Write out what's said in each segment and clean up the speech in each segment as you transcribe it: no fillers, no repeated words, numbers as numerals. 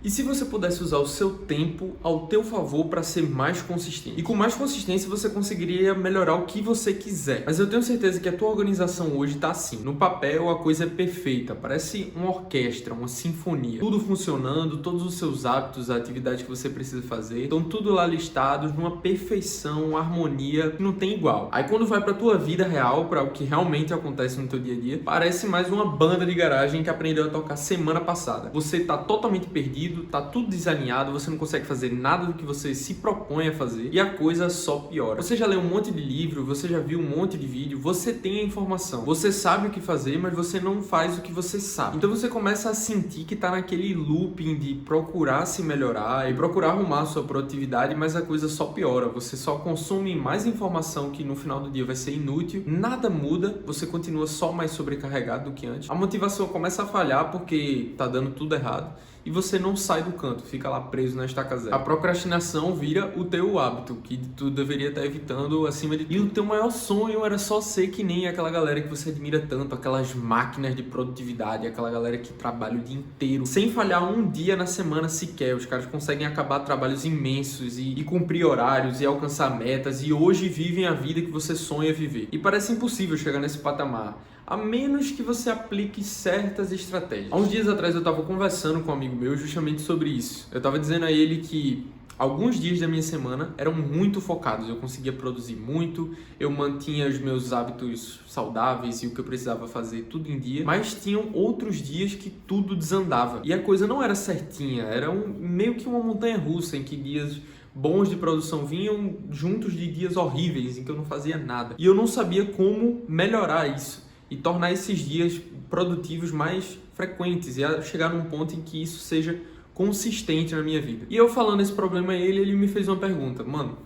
E se você pudesse usar o seu tempo ao teu favor para ser mais consistente? E com mais consistência você conseguiria melhorar o que você quiser. Mas eu tenho certeza que a tua organização hoje está assim. No papel a coisa é perfeita, parece uma orquestra, uma sinfonia. Tudo funcionando, todos os seus hábitos, a atividade que você precisa fazer, estão tudo lá listados numa perfeição, uma harmonia que não tem igual. Aí quando vai para tua vida real, para o que realmente acontece no teu dia a dia, parece mais uma banda de garagem que aprendeu a tocar semana passada. Você tá totalmente perdido, tá tudo desalinhado, você não consegue fazer nada do que você se propõe a fazer e a coisa só piora. Você já leu um monte de livro, você já viu um monte de vídeo, você tem a informação, você sabe o que fazer, mas você não faz o que você sabe. Então você começa a sentir que tá naquele looping de procurar se melhorar e procurar arrumar a sua produtividade, mas a coisa só piora. Você só consome mais informação que no final do dia vai ser inútil, nada muda, você continua só mais sobrecarregado do que antes. A motivação começa a falhar porque tá dando tudo errado e você não sai do canto, fica lá preso na estaca zero. A procrastinação vira o teu hábito, que tu deveria estar evitando acima de tudo. E o teu maior sonho era só ser que nem aquela galera que você admira tanto, aquelas máquinas de produtividade, aquela galera que trabalha o dia inteiro, sem falhar um dia na semana sequer. Os caras conseguem acabar trabalhos imensos e cumprir horários e alcançar metas e hoje vivem a vida que você sonha viver. E parece impossível chegar nesse patamar, a menos que você aplique certas estratégias. Há uns dias atrás eu estava conversando com um amigo meu justamente sobre isso. Eu estava dizendo a ele que alguns dias da minha semana eram muito focados, eu conseguia produzir muito, eu mantinha os meus hábitos saudáveis e o que eu precisava fazer tudo em dia, mas tinham outros dias que tudo desandava e a coisa não era certinha, era meio que uma montanha-russa em que dias bons de produção vinham juntos de dias horríveis em que eu não fazia nada. E eu não sabia como melhorar isso e tornar esses dias produtivos mais frequentes e chegar num ponto em que isso seja consistente na minha vida. E eu falando esse problema a ele me fez uma pergunta. Mano,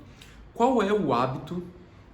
qual é o hábito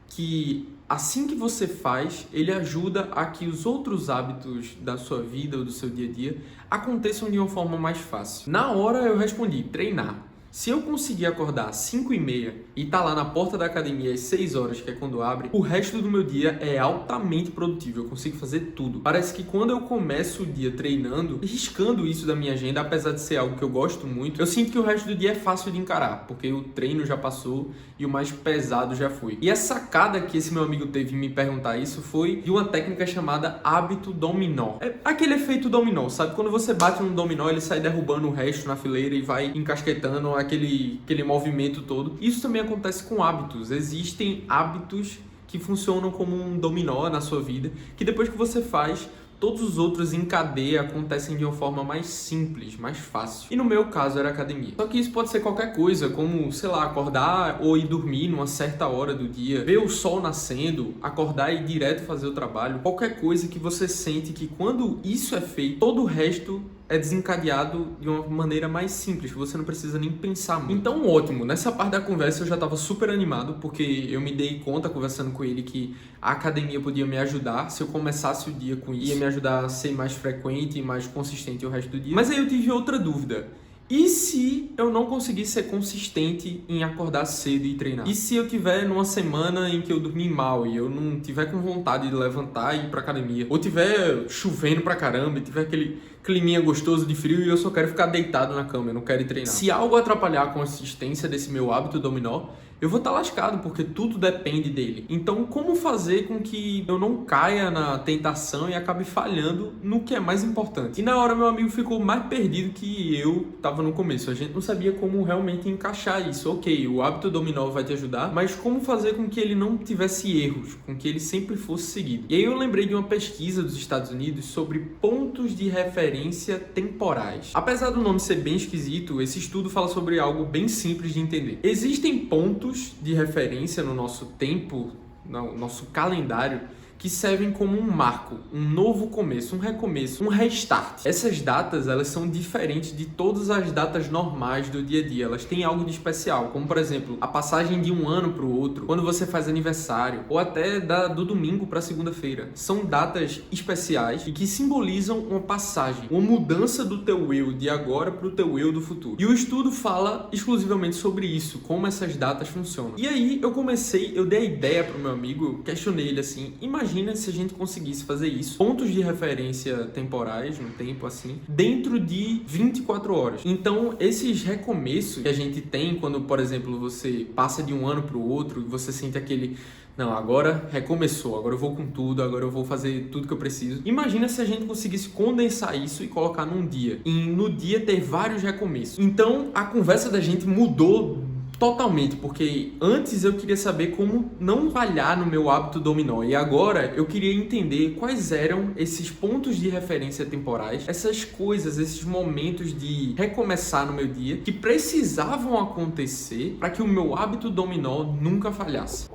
que assim que você faz, ele ajuda a que os outros hábitos da sua vida ou do seu dia a dia aconteçam de uma forma mais fácil? Na hora eu respondi, treinar. Se eu conseguir acordar às 5h30 e estar lá na porta da academia às 6 horas, que é quando abre, o resto do meu dia é altamente produtivo, eu consigo fazer tudo. Parece que quando eu começo o dia treinando, riscando isso da minha agenda, apesar de ser algo que eu gosto muito, eu sinto que o resto do dia é fácil de encarar, porque o treino já passou e o mais pesado já foi. E a sacada que esse meu amigo teve em me perguntar isso foi de uma técnica chamada hábito dominó. É aquele efeito dominó, sabe? Quando você bate num dominó, ele sai derrubando o resto na fileira e vai encasquetando aquele movimento todo. Isso também acontece com hábitos. Existem hábitos que funcionam como um dominó na sua vida, que depois que você faz, todos os outros em cadeia acontecem de uma forma mais simples, mais fácil. E no meu caso era academia. Só que isso pode ser qualquer coisa, como, sei lá, acordar ou ir dormir numa certa hora do dia, ver o sol nascendo, acordar e ir direto fazer o trabalho. Qualquer coisa que você sente que quando isso é feito, todo o resto é desencadeado de uma maneira mais simples, que você não precisa nem pensar muito. Então, ótimo. Nessa parte da conversa eu já estava super animado, porque eu me dei conta, conversando com ele, que a academia podia me ajudar. Se eu começasse o dia com isso, ia me ajudar a ser mais frequente e mais consistente o resto do dia. Mas aí eu tive outra dúvida. E se eu não conseguir ser consistente em acordar cedo e treinar? E se eu tiver numa semana em que eu dormi mal e eu não tiver com vontade de levantar e ir pra academia? Ou tiver chovendo pra caramba e tiver aquele climinha gostoso de frio e eu só quero ficar deitado na cama, eu não quero ir treinar? Se algo atrapalhar a consistência desse meu hábito dominó, eu vou estar lascado, porque tudo depende dele. Então, como fazer com que eu não caia na tentação e acabe falhando no que é mais importante? E na hora, meu amigo ficou mais perdido que eu estava no começo. A gente não sabia como realmente encaixar isso. Ok, o hábito dominó vai te ajudar, mas como fazer com que ele não tivesse erros, com que ele sempre fosse seguido? E aí eu lembrei de uma pesquisa dos Estados Unidos sobre pontos de referência temporais. Apesar do nome ser bem esquisito, esse estudo fala sobre algo bem simples de entender. Existem pontos de referência no nosso tempo, no nosso calendário, que servem como um marco, um novo começo, um recomeço, um restart. Essas datas, elas são diferentes de todas as datas normais do dia a dia. Elas têm algo de especial, como por exemplo, a passagem de um ano para o outro, quando você faz aniversário, ou até do domingo para segunda-feira. São datas especiais e que simbolizam uma passagem, uma mudança do teu eu de agora para o teu eu do futuro. E o estudo fala exclusivamente sobre isso, como essas datas funcionam. E aí eu dei a ideia para o meu amigo, eu questionei ele assim, imagina imagina se a gente conseguisse fazer isso, pontos de referência temporais, no tempo assim, dentro de 24 horas. Então, esses recomeços que a gente tem quando, por exemplo, você passa de um ano para o outro e você sente aquele... Não, agora recomeçou, agora eu vou com tudo, agora eu vou fazer tudo que eu preciso. Imagina se a gente conseguisse condensar isso e colocar num dia. E no dia ter vários recomeços. Então, a conversa da gente mudou totalmente, porque antes eu queria saber como não falhar no meu hábito dominó. E agora eu queria entender quais eram esses pontos de referência temporais, essas coisas, esses momentos de recomeçar no meu dia que precisavam acontecer para que o meu hábito dominó nunca falhasse.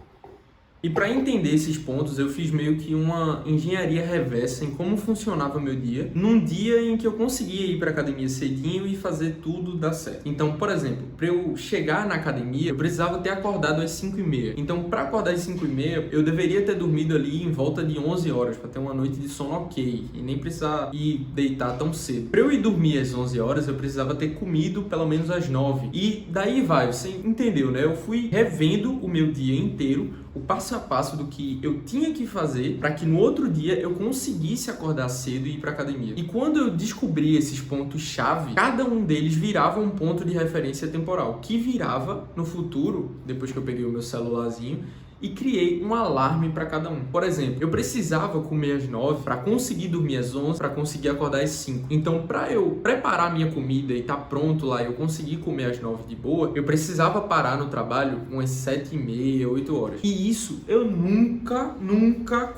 E para entender esses pontos, eu fiz meio que uma engenharia reversa em como funcionava meu dia, num dia em que eu conseguia ir para academia cedinho e fazer tudo dar certo. Então, por exemplo, para eu chegar na academia, eu precisava ter acordado às 5h30. Então, para acordar às 5h30, eu deveria ter dormido ali em volta de 11 horas, para ter uma noite de sono ok, e nem precisar ir deitar tão cedo. Para eu ir dormir às 11 horas, eu precisava ter comido pelo menos às 9. E daí vai, você entendeu, né? Eu fui revendo o meu dia inteiro, o passo a passo do que eu tinha que fazer para que no outro dia eu conseguisse acordar cedo e ir para academia. E quando eu descobri esses pontos-chave, cada um deles virava um ponto de referência temporal, que virava no futuro, depois que eu peguei o meu celularzinho, e criei um alarme para cada um. Por exemplo, eu precisava comer às 9 para conseguir dormir às 11, para conseguir acordar às 5. Então, para eu preparar a minha comida e estar pronto lá e eu conseguir comer às 9 de boa, eu precisava parar no trabalho umas 7h30, 8 horas. E isso eu nunca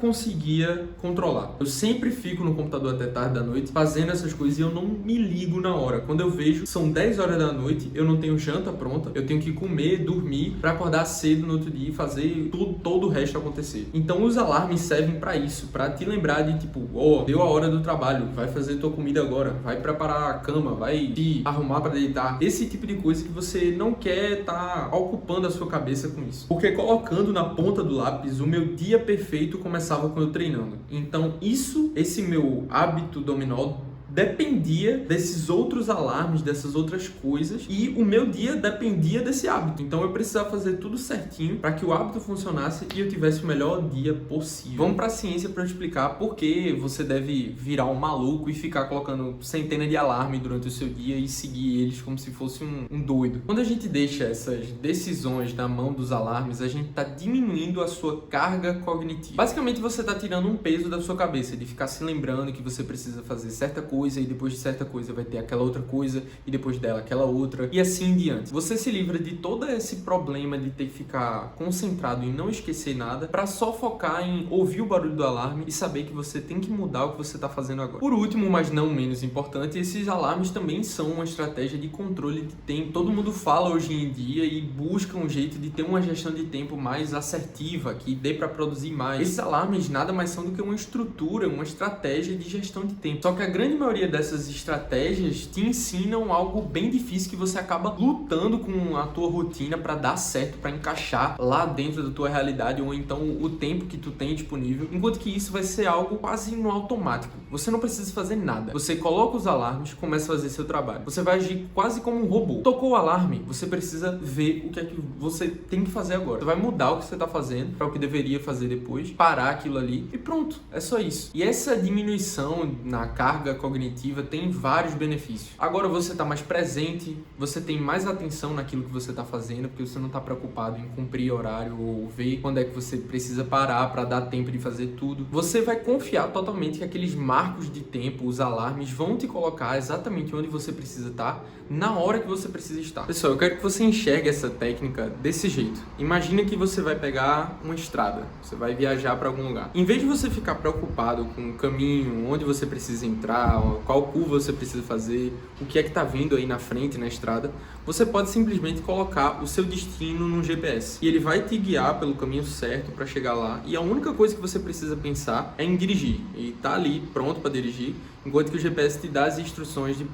conseguia controlar. Eu sempre fico no computador até tarde da noite fazendo essas coisas e eu não me ligo na hora. Quando eu vejo, são 10 horas da noite, eu não tenho janta pronta, eu tenho que comer, dormir, para acordar cedo no outro dia e fazer todo o resto acontecer. Então os alarmes servem para isso, para te lembrar de tipo, deu a hora do trabalho, vai fazer tua comida agora, vai preparar a cama, vai te arrumar para deitar. Esse tipo de coisa que você não quer estar ocupando a sua cabeça com isso. Porque colocando na ponta do lápis, o meu dia perfeito começava com eu treinando. Então esse meu hábito dominó dependia desses outros alarmes, dessas outras coisas, e o meu dia dependia desse hábito. Então eu precisava fazer tudo certinho para que o hábito funcionasse e eu tivesse o melhor dia possível. Vamos para a ciência para eu explicar por que você deve virar um maluco e ficar colocando centenas de alarmes durante o seu dia e seguir eles como se fosse um doido. Quando a gente deixa essas decisões na mão dos alarmes, a gente está diminuindo a sua carga cognitiva. Basicamente você está tirando um peso da sua cabeça de ficar se lembrando que você precisa fazer certa coisa e depois de certa coisa vai ter aquela outra coisa e depois dela aquela outra e assim em diante. Você se livra de todo esse problema de ter que ficar concentrado em não esquecer nada para só focar em ouvir o barulho do alarme e saber que você tem que mudar o que você está fazendo agora. Por último, mas não menos importante, esses alarmes também são uma estratégia de controle de tempo. Todo mundo fala hoje em dia e busca um jeito de ter uma gestão de tempo mais assertiva, que dê para produzir mais. Esses alarmes nada mais são do que uma estrutura, uma estratégia de gestão de tempo. Só que a grande maioria dessas estratégias te ensinam algo bem difícil que você acaba lutando com a tua rotina para dar certo, para encaixar lá dentro da tua realidade ou então o tempo que tu tem disponível, enquanto que isso vai ser algo quase no automático. Você não precisa fazer nada. Você coloca os alarmes e começa a fazer seu trabalho. Você vai agir quase como um robô. Tocou o alarme, você precisa ver o que é que você tem que fazer agora. Você vai mudar o que você está fazendo para o que deveria fazer depois, parar aquilo ali e pronto. É só isso. E essa diminuição na carga cognitiva tem vários benefícios. Agora você está mais presente, você tem mais atenção naquilo que você está fazendo, porque você não está preocupado em cumprir horário ou ver quando é que você precisa parar para dar tempo de fazer tudo. Você vai confiar totalmente que aqueles marcos de tempo, os alarmes, vão te colocar exatamente onde você precisa estar, na hora que você precisa estar. Pessoal, eu quero que você enxergue essa técnica desse jeito. Imagina que você vai pegar uma estrada, você vai viajar para algum lugar. Em vez de você ficar preocupado com o caminho, onde você precisa entrar, qual curva você precisa fazer, o que é que está vindo aí na frente na estrada, você pode simplesmente colocar o seu destino num GPS e ele vai te guiar pelo caminho certo para chegar lá, e a única coisa que você precisa pensar é em dirigir e tá ali pronto para dirigir enquanto que o GPS te dá as instruções de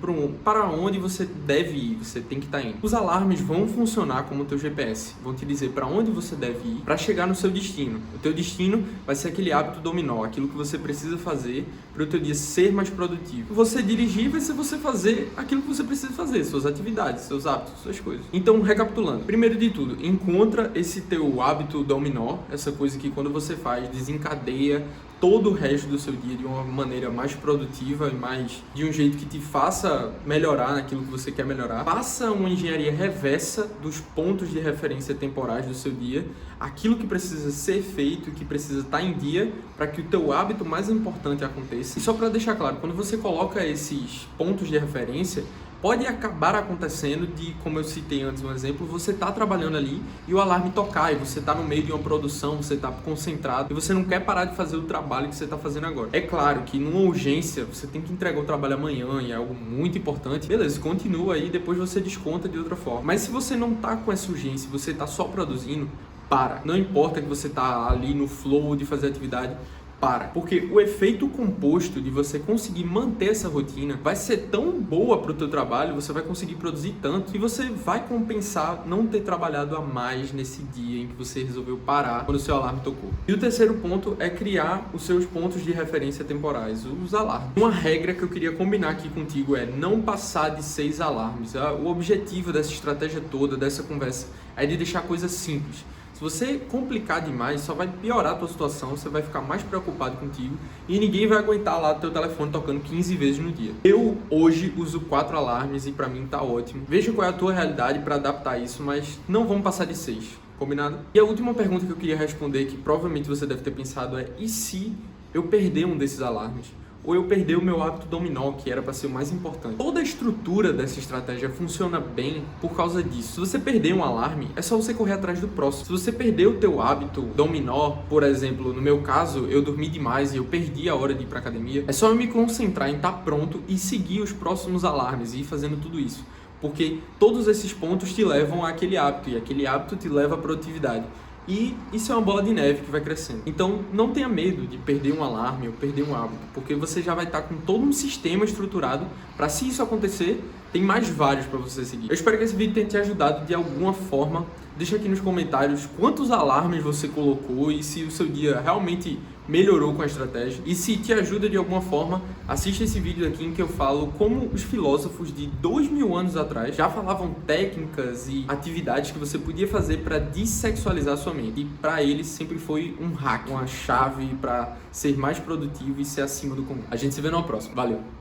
para onde você deve ir, você tem que estar indo. Os alarmes vão funcionar como o teu GPS, vão te dizer para onde você deve ir para chegar no seu destino. O teu destino vai ser aquele hábito dominó, aquilo que você precisa fazer para o teu dia ser mais produtivo. Você dirigir vai ser você fazer aquilo que você precisa fazer, suas atividades, seus hábitos, suas coisas. Então, recapitulando, primeiro de tudo, encontra esse teu hábito dominó, essa coisa que quando você faz, desencadeia todo o resto do seu dia de uma maneira mais produtiva e mais de um jeito que te faça melhorar naquilo que você quer melhorar. Faça uma engenharia reversa dos pontos de referência temporais do seu dia, aquilo que precisa ser feito e que precisa estar em dia para que o teu hábito mais importante aconteça. E só para deixar claro, quando você coloca esses pontos de referência, pode acabar acontecendo de, como eu citei antes um exemplo, você está trabalhando ali e o alarme tocar, e você está no meio de uma produção, você está concentrado e você não quer parar de fazer o trabalho que você está fazendo agora. É claro que numa urgência, você tem que entregar o trabalho amanhã e é algo muito importante. Beleza, continua aí, depois você desconta de outra forma. Mas se você não está com essa urgência, você está só produzindo, para. Não importa que você está ali no flow de fazer atividade, para. Porque o efeito composto de você conseguir manter essa rotina vai ser tão boa para o teu trabalho, você vai conseguir produzir tanto e você vai compensar não ter trabalhado a mais nesse dia em que você resolveu parar quando o seu alarme tocou. E o terceiro ponto é criar os seus pontos de referência temporais, os alarmes. Uma regra que eu queria combinar aqui contigo é não passar de 6 alarmes. O objetivo dessa estratégia toda, dessa conversa, é de deixar a coisa simples. Se você complicar demais, só vai piorar a tua situação, você vai ficar mais preocupado contigo e ninguém vai aguentar lá teu telefone tocando 15 vezes no dia. Eu hoje uso 4 alarmes e pra mim tá ótimo. Veja qual é a tua realidade para adaptar isso, mas não vamos passar de 6, combinado? E a última pergunta que eu queria responder, que provavelmente você deve ter pensado, é: e se eu perder um desses alarmes? Ou eu perder o meu hábito dominó, que era para ser o mais importante. Toda a estrutura dessa estratégia funciona bem por causa disso. Se você perder um alarme, é só você correr atrás do próximo. Se você perder o teu hábito dominó, por exemplo, no meu caso, eu dormi demais e eu perdi a hora de ir para academia, é só eu me concentrar em estar pronto e seguir os próximos alarmes e ir fazendo tudo isso. Porque todos esses pontos te levam àquele hábito e aquele hábito te leva à produtividade. E isso é uma bola de neve que vai crescendo. Então não tenha medo de perder um alarme ou perder um hábito, porque você já vai estar com todo um sistema estruturado para, se isso acontecer, tem mais vários para você seguir. Eu espero que esse vídeo tenha te ajudado de alguma forma. Deixa aqui nos comentários quantos alarmes você colocou e se o seu dia realmente melhorou com a estratégia. E se te ajuda de alguma forma, assista esse vídeo aqui em que eu falo como os filósofos de 2000 anos atrás já falavam técnicas e atividades que você podia fazer para dessexualizar a sua mente. E para eles sempre foi um hack, uma chave para ser mais produtivo e ser acima do comum. A gente se vê numa próxima. Valeu!